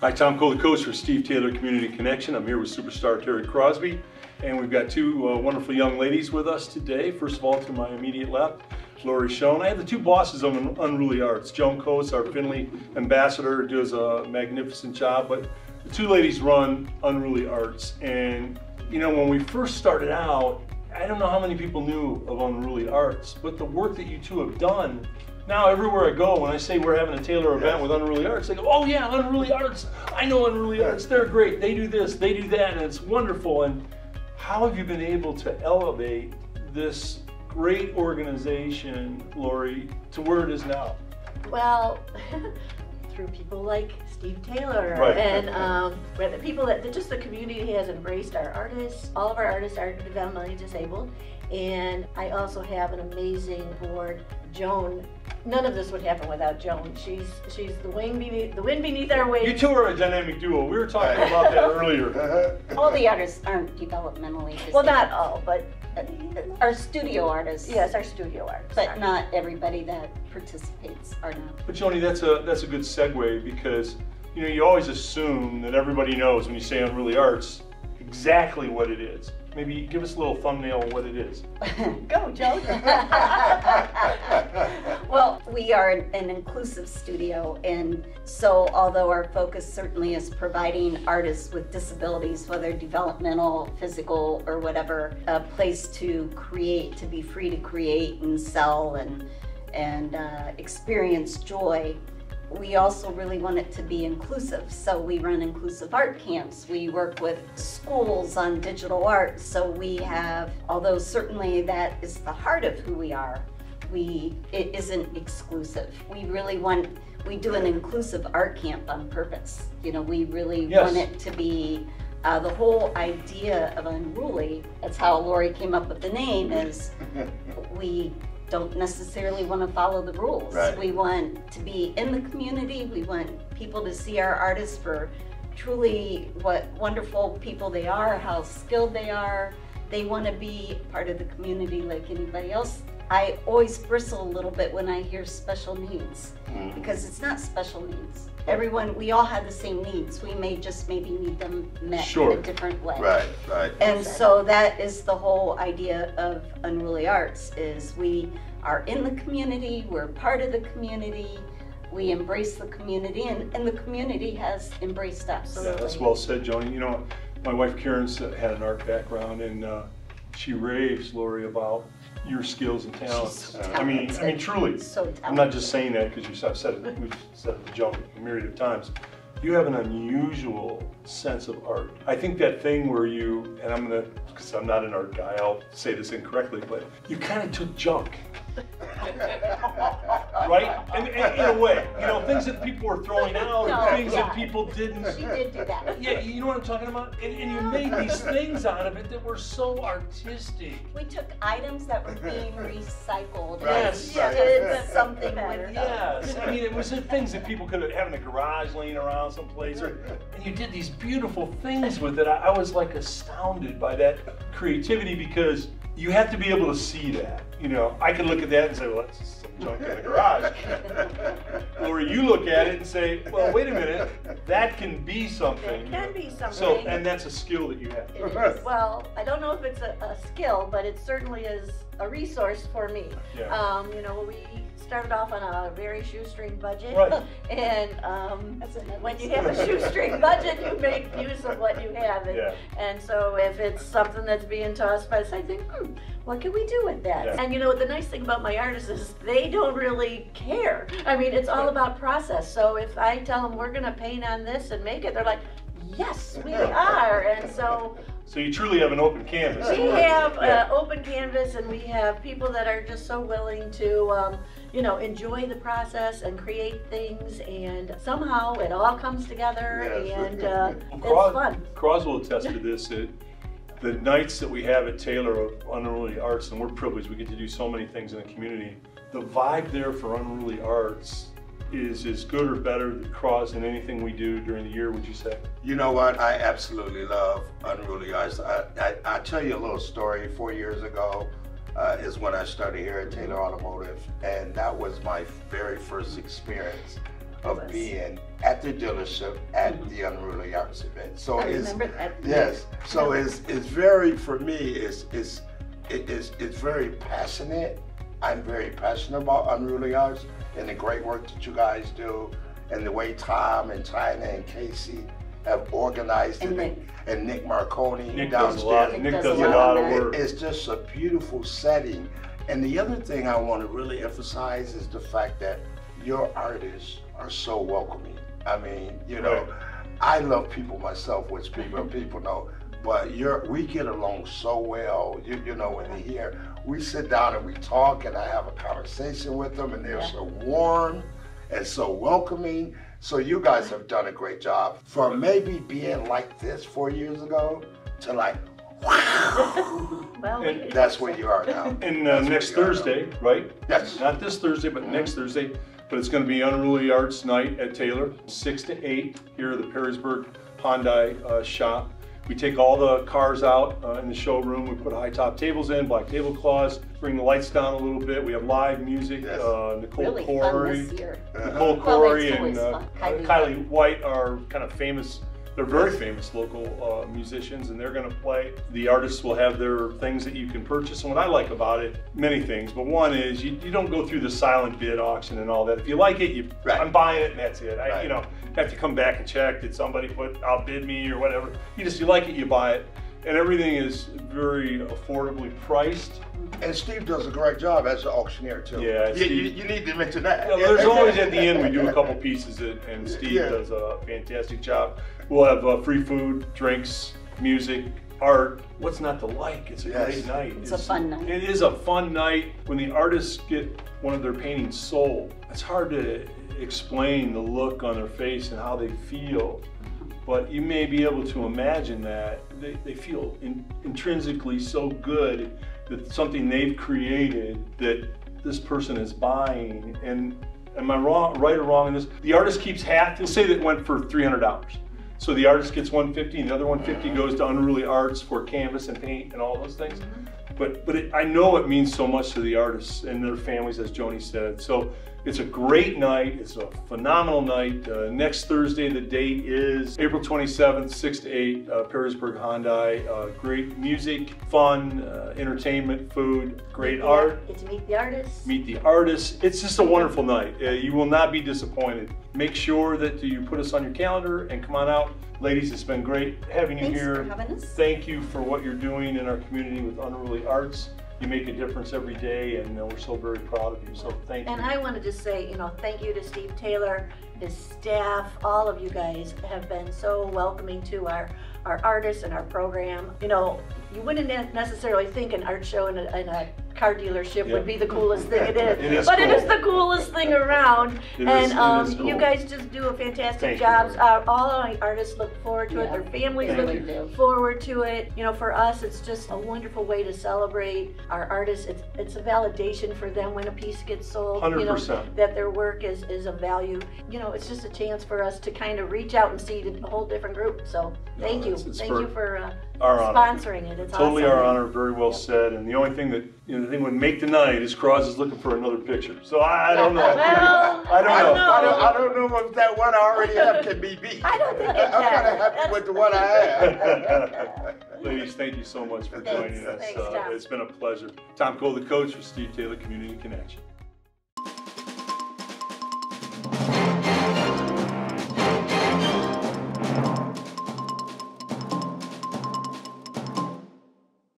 Hi, Tom Kose for Steve Taylor Community Connection. I'm here with superstar Terry Crosby, and we've got two wonderful young ladies with us today. First of all, to my immediate left, Lori Schoen. I have the two bosses of Unruly Arts. Joan Kose, our Finley ambassador, does a magnificent job, but the two ladies run Unruly Arts. And you know, when we first started out, I don't know how many people knew of Unruly Arts, but the work that you two have done, now everywhere I go, when I say we're having a Taylor event with Unruly Arts, they go, oh yeah, Unruly Arts, I know Unruly Arts, they're great, they do this, they do that, and it's wonderful. And how have you been able to elevate this great organization, Lori, to where it is now? Well, through people like Steve Taylor, right. And the people that just the community has embraced our artists. All of our artists are developmentally disabled, and I also have an amazing board. Joan, none of this would happen without Joan. She's the wind beneath our wings. You two are a dynamic duo. We were talking about that earlier. All the artists aren't developmentally disabled. Well, not all, but our studio artists. yes, our studio artists. But not everybody that participates are not. But Joni, that's a good segue, because you know, you always assume that everybody knows when you say Unruly Arts exactly what it is. Maybe give us a little thumbnail on what it is. Go, Joan. Well, we are an inclusive studio, and so although our focus certainly is providing artists with disabilities, whether developmental, physical, or whatever, a place to create, to be free to create and sell and experience joy, we also really want it to be inclusive. So we run inclusive art camps. We work with schools on digital art. So we have, although certainly that is the heart of who we are, it isn't exclusive. We do an inclusive art camp on purpose. You know, we really want it to be, the whole idea of Unruly, that's how Lori came up with the name, is we don't necessarily want to follow the rules. Right. We want to be in the community. We want people to see our artists for truly what wonderful people they are, how skilled they are. They want to be part of the community like anybody else. I always bristle a little bit when I hear special needs, because it's not special needs. Everyone, we all have the same needs. We may just maybe need them met in a different way. Right, right. And so that is the whole idea of Unruly Arts, is we are in the community, we're part of the community, we embrace the community, and the community has embraced us. Yeah, that's well said, Joni. You know, my wife Karen's had an art background, and she raves, Lori, about your skills and talents. I mean, truly. So I'm not just saying that because I've said it. We've said it to Joan a myriad of times. You have an unusual sense of art. I think that thing where you, and because I'm not an art guy, I'll say this incorrectly, but you kind of took junk. Right? And in a way, you know, things that people were throwing out, things that people didn't. She did do that. Yeah, you know what I'm talking about? And you made these things out of it that were so artistic. We took items that were being recycled. Yes. And did something with them. Yes, I mean, it was the things that people could have in a garage laying around someplace, and you did these beautiful things with it. I was like astounded by that creativity, because you have to be able to see that. You know, I could look at that and say, well, that's just some junk in the garage. Or you look at it and say, well, wait a minute, that can be something. It can be something. So, and that's a skill that you have. It is. Well, I don't know if it's a skill, but it certainly is a resource for me. Yeah. You know, we started off on a very shoestring budget, Right. And when you have a shoestring budget, you make use of what you have, and so if it's something that's being tossed by the side, I think, what can we do with that? Yeah. And you know, the nice thing about my artists is they don't really care. I mean, it's all about process. So if I tell them we're going to paint on this and make it, they're like, yes, we are. And so you truly have an open canvas. we have open canvas, and we have people that are just so willing to, you know, enjoy the process and create things, and somehow it all comes together, and it's fun. Cros will attest to this. The nights that we have at Taylor of Unruly Arts, and we're privileged, we get to do so many things in the community. The vibe there for Unruly Arts is as good or better across than anything we do during the year, would you say? You know what? I absolutely love Unruly Arts. I'll tell you a little story. 4 years ago is when I started here at Taylor Automotive, and that was my very first experience of being at the dealership at the Unruly Arts event. So I remember that. Yes. So it's very, for me, it's very passionate. I'm very passionate about Unruly Arts and the great work that you guys do, and the way Tom and China and Casey have organized it, and Nick Marconi Nick downstairs. Nick does a lot of work. It's just a beautiful setting. And the other thing I want to really emphasize is the fact that your artists are so welcoming. I mean, you know, I love people myself, which people know, but we get along so well. You know, when they're here, we sit down and we talk, and I have a conversation with them, and they're so warm and so welcoming. So you guys have done a great job. From maybe being like this 4 years ago to like, wow. Well, That's where you are now. And next Thursday, right? Yes. Not this Thursday, but next Thursday. But it's going to be Unruly Arts Night at Taylor, 6 to 8 here at the Perrysburg Hyundai shop. We take all the cars out in the showroom. We put high-top tables in, black tablecloths, bring the lights down a little bit. We have live music. Yes. Nicole really Corey. Fun this year. Nicole Corey and fun. Kylie White are kind of famous. They're very famous local musicians, and they're going to play. The artists will have their things that you can purchase. And what I like about it, many things, but one is you don't go through the silent bid auction and all that. If you like it, I'm buying it, and that's it. I, you know, have to come back and check. Did somebody outbid me or whatever? You like it, you buy it, and everything is very affordably priced. And Steve does a great job as an auctioneer too. Yeah, you need to mention that. Yeah, there's always at the end we do a couple pieces, and Steve does a fantastic job. We'll have free food, drinks, music, art. What's not to like? It's a great night. It's a fun night. It is a fun night when the artists get one of their paintings sold. It's hard to explain the look on their face and how they feel, but you may be able to imagine that they feel intrinsically so good that something they've created that this person is buying. And am I right or wrong in this? The artist keeps half. Let's say that it went for $300. So the artist gets $150, and the other $150 goes to Unruly Arts for canvas and paint and all those things. But I know it means so much to the artists and their families, as Joni said. So it's a great night. It's a phenomenal night. Next Thursday, the date is April 27th, 6 to 8, Perrysburg Hyundai. Great music, fun, entertainment, food, great art. Get to meet the artists. Meet the artists. It's just a wonderful night. You will not be disappointed. Make sure that you put us on your calendar and come on out. Ladies, it's been great having you here. Thanks for having us. Thank you for what you're doing in our community with Unruly Arts. You make a difference every day, and we're so very proud of you, so thank you. And I want to just say, thank you to Steve Taylor, his staff, all of you guys have been so welcoming to our artists and our program. You wouldn't necessarily think an art show in a car dealership would be the coolest thing it is. But it is the coolest thing around. And you guys just do a fantastic job. All our artists look forward to it. Their families look forward to it. For us, it's just a wonderful way to celebrate our artists. It's a validation for them when a piece gets sold. 100%. That their work is of value. It's just a chance for us to kind of reach out and see a whole different group. So thank you. Thank you for sponsoring it. It's totally awesome. our honor. Very well said. And the only thing that the thing would make the night is Cross is looking for another picture. So I don't know. Well, I don't know. I don't know if that one I already have can be beat. I don't think it I'm kind of can. happy with the one I have. Ladies, thank you so much for joining us. Thanks, Tom. It's been a pleasure. Tom Cole, the coach for Steve Taylor Community Connection.